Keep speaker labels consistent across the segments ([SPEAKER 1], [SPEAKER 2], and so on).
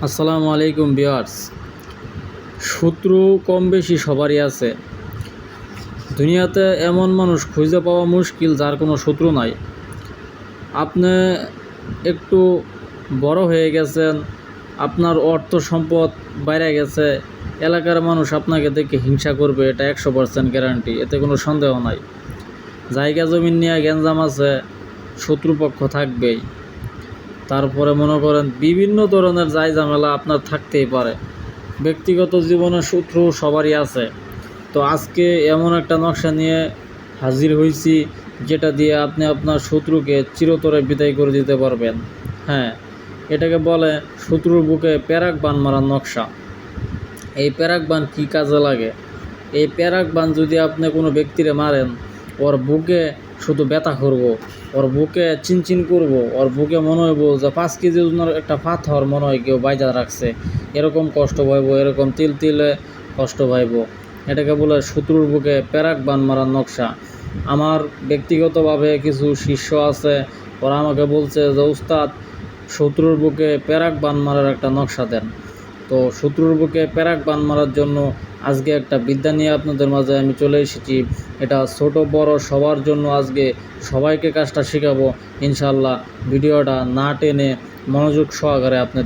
[SPEAKER 1] আসসালামু আলাইকুম ভিউয়ার্স। শত্রু কম বেশি সবারই আছে। দুনিয়াতে এমন মানুষ খুঁজে পাওয়া মুশকিল যার কোনো শত্রু নাই। আপনি একটু বড় হয়ে গেছেন, আপনার অর্থ সম্পদ বাইরে গেছে, এলাকার মানুষ আপনাকে দেখে হিংসা করবে, এটা 100% গ্যারান্টি, এতে কোনো সন্দেহ নাই। জায়গা জমিন নিয়ে গ্যাঞ্জাম আছে, শত্রুপক্ষ থাকবেই। তারপরে মনে করেন বিভিন্ন ধরনের ঝামেলা আপনার থাকতেই পারে। ব্যক্তিগত জীবনে শত্রু সবারই আছে। তো আজকে এমন একটা নকশা নিয়ে হাজির হয়েছি যেটা দিয়ে আপনি আপনার শত্রুকে চিরতরে বিদায় করে দিতে পারবেন। হ্যাঁ, এটাকে বলে শত্রুর বুকে প্যারাক বান মারার নকশা। এই প্যারাক বান কী কাজে লাগে? এই প্যারাক বান যদি আপনি কোনো ব্যক্তিরে মারেন, ওর বুকে শুধু ব্যথা করবো, ওর বুকে চিনচিন করবো, ওর বুকে মনে হইব যে 5 কেজি ওজনের একটা পাথর মনে হয় কেউ বাইজা রাখছে, এরকম কষ্ট পাইব, এরকম তিল তিলে কষ্ট পাইব। এটাকে বলে শত্রুর বুকে প্যারাক বান মারার নকশা। আমার ব্যক্তিগতভাবে কিছু শিষ্য আছে, ওরা আমাকে বলছে যে উস্তাদ, শত্রুর বুকে প্যারাক বান মারার একটা নকশা দেন। তো শত্রুর বুকে প্যারাক বান মারার জন্য আজকে একটা বিদ্যা নিয়ে আপনাদের মাঝে আমি চলে এসেছি। এটা ছোট বড় সবার জন্য, আজকে সবাইকে কাজটা শেখাবো ইনশাল্লাহ। ভিডিওটা না টেনে মনোযোগ সহকারে আপনি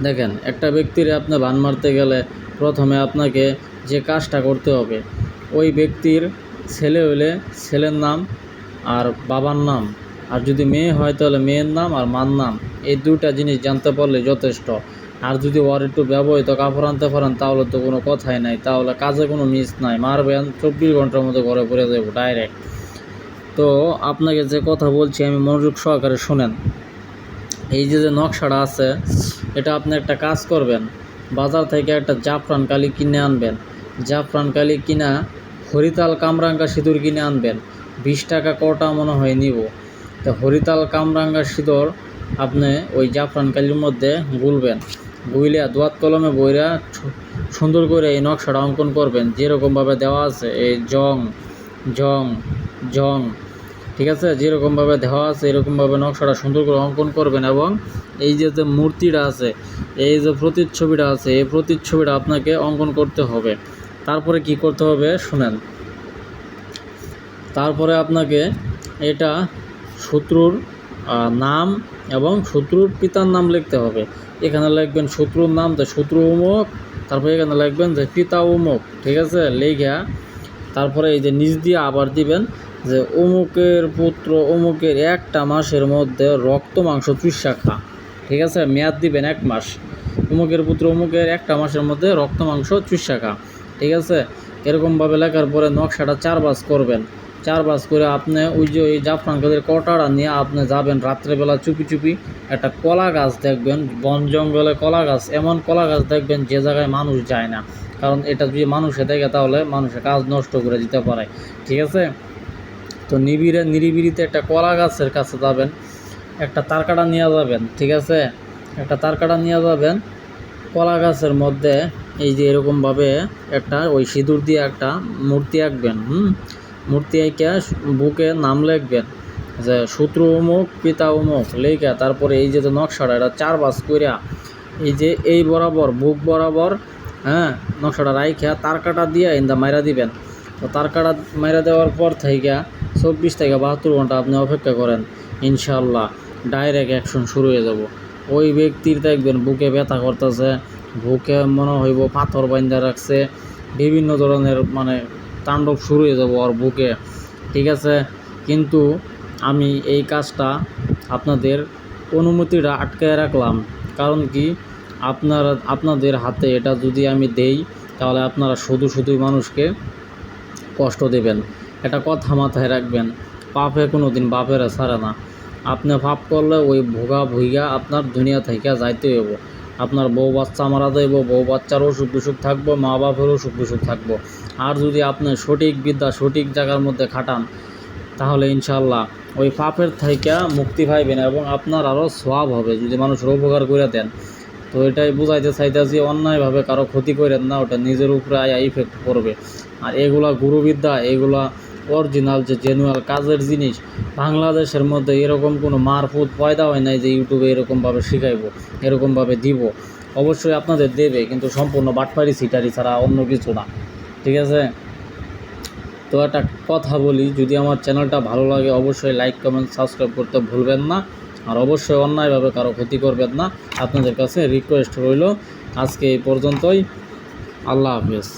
[SPEAKER 1] দেখেন একটা ব্যক্তির আপনি বান মারতে গেলে প্রথমে আপনাকে যে কাজটা করতে হবে, ওই ব্যক্তির ছেলে হলে ছেলের নাম আর বাবার নাম, আর যদি মেয়ে হয় তাহলে মেয়ের নাম আর মার নাম, এই দুটা জিনিস জানতে পারলে যথেষ্ট। আর যদি ওর একটু ব্যবহৃত কাপড় আনতে পারেন তাহলে তো কোনো কথাই নাই, তাহলে কাজে কোনো মিস নাই, মারবেন 24 ঘন্টার মধ্যে ঘরে পড়ে যাবো ডাইরেক্ট। তো আপনাকে যে কথা বলছি আমি মনোযোগ সহকারে শুনেন। এই যে নকশাটা আছে, এটা আপনি একটা কাজ করবেন, বাজার থেকে একটা জাফরান কালি কিনে আনবেন। জাফরান কালি কিনা হরিতাল কামরাঙ্গা সিঁদুর কিনে আনবেন। 20 টাকা কটা মনে হয় নিব। তো হরিতাল কামরাঙ্গা সিঁদুর আপনি ওই জাফরান কালির মধ্যে গুলবেন, গুইলিয়া দোয়াত কলমে বইরা সুন্দর করে এই নকশাটা অঙ্কন করবেন যেরকমভাবে দেওয়া আছে। এই জং জং জং, ঠিক আছে, যেরকমভাবে দেওয়া আছে এরকমভাবে নকশাটা সুন্দর করে অঙ্কন করবেন। এবং এই যে মূর্তিটা আছে, এই যে প্রতিচ্ছবিটা আছে, এই প্রতিচ্ছবিটা আপনাকে অঙ্কন করতে হবে। তারপরে কি করতে হবে শুনেন। তারপরে আপনাকে এটা শত্রুর নাম এবং শত্রুর পিতার নাম লিখতে হবে। এখানে লিখবেন শত্রুর নাম, তো শত্রু অমুক, তারপরে এখানে লিখবেন যে পিতা অমুক, ঠিক আছে, লেখা তারপরে এই যে নিচ দিয়ে আবার দিবেন যে অমুকের পুত্র অমুকের 1টা মাসের মধ্যে রক্ত মাংস চুষা খা, ঠিক আছে, মেয়াদ দিবেন 1 মাস। অমুকের পুত্র অমুকের 1টা মাসের মধ্যে রক্ত মাংস চুষা খা, ঠিক আছে। এরকমভাবে লেখার পরে নকশাটা 4 ভাঁজ করবেন। 4 ভাঁজ করে আপনি ওই যে ওই জাফরান গাছের কটাটা নিয়ে আপনি যাবেন রাত্রেবেলা চুপি চুপি একটা কলা গাছ দেখবেন, বন জঙ্গলে কলা গাছ, এমন কলা গাছ দেখবেন যে জায়গায় মানুষ যায় না, কারণ এটা যদি মানুষে দেখে তাহলে মানুষের কাজ নষ্ট করে দিতে পারে, ঠিক আছে। তো নিরিবিলিতে একটা কলা গাছের কাছে যাবেন, একটা তারকাটা নিয়ে যাবেন, ঠিক আছে, একটা তারকাটা নিয়ে যাবেন। কলা গাছের মধ্যে এই যে এরকমভাবে একটা ওই সিঁদুর দিয়ে একটা মূর্তি আঁকবেন। মূর্তি আঁকা বুকে নাম লিখবেন যে শত্রু অমুক পিতা অমুক লেখা, তারপরে এই যে নকশাটা এটা 4 ভাঁজ কইরা এই যে এই বরাবর বুক বরাবর, হ্যাঁ, নকশাটা রাইখা তারকাটা দিয়ে ইন্দা মাইরা দিবেন। তো তারকাটা মাইরা দেওয়ার পর থেকে 24 থেকে 72 ঘন্টা আপনি অপেক্ষা করেন, ইনশাল্লাহ ডাইরেক্ট অ্যাকশন শুরু হয়ে যাব। ওই ব্যক্তির দেখবেন বুকে ব্যথা করতেছে, বুকে মনে হইব পাথর বাইন্ধা রাখছে, বিভিন্ন ধরনের মানে তাণ্ডব শুরু হয়ে যাব ওর বুকে, ঠিক আছে। কিন্তু আমি এই কাজটা আপনাদের অনুমতিটা আটকায় রাখলাম, কারণ কি আপনাদের হাতে এটা যদি আমি দেই তাহলে আপনারা শুধুই মানুষকে কষ্ট দেবেন। একটা কথা মাথায় রাখবেন, পাপে কোনো দিন বাপেরা ছাড়ে না। আপনি পাপ করলে ওই ভুইগা আপনার দুনিয়া থেকে যাইতে হইব। আপনার বউ বাচ্চা মারা যাইব, বউ বাচ্চার অসুখ বিসুখ থাকবো, মা বাপের অসুখ বিসুখ থাকবো। আর যদি আপনি সঠিক বিদ্যা সঠিক জায়গার মধ্যে খাটান তাহলে ইনশাল্লাহ ওই পাপের থেকে মুক্তি পাইবেন এবং আপনার আরও সওয়াব হবে যদি মানুষের উপকার করে দেন। তো এটাই বুঝাইতে চাইতেছি, অন্যায়ভাবে কারো ক্ষতি করেন না, ওটা নিজের উপরে ইফেক্ট পড়বে। আর এগুলা গুরুবিদ্যা, এগুলা অরিজিনাল যে জেনুয়াল কাজের জিনিস, বাংলাদেশের মধ্যে এরকম কোনো মারফুত পয়দা হয় নাই যে ইউটিউবে এরকমভাবে শিখাইবো, এরকমভাবে দিব। অবশ্যই আপনাদের দেবে, কিন্তু সম্পূর্ণ বাটপারি সিটারি ছাড়া অন্য কিছু না, ঠিক আছে? তো একটা কথা বলি, যদি আমার চ্যানেলটা ভালো লাগে অবশ্যই লাইক কমেন্ট সাবস্ক্রাইব করতে ভুলবেন না, আর অবশ্যই অন্যায়ভাবে কারো ক্ষতি করবেন না। আপনাদের কাছে রিকোয়েস্ট রইল। আজকে এই পর্যন্তই। আল্লাহ হাফেজ।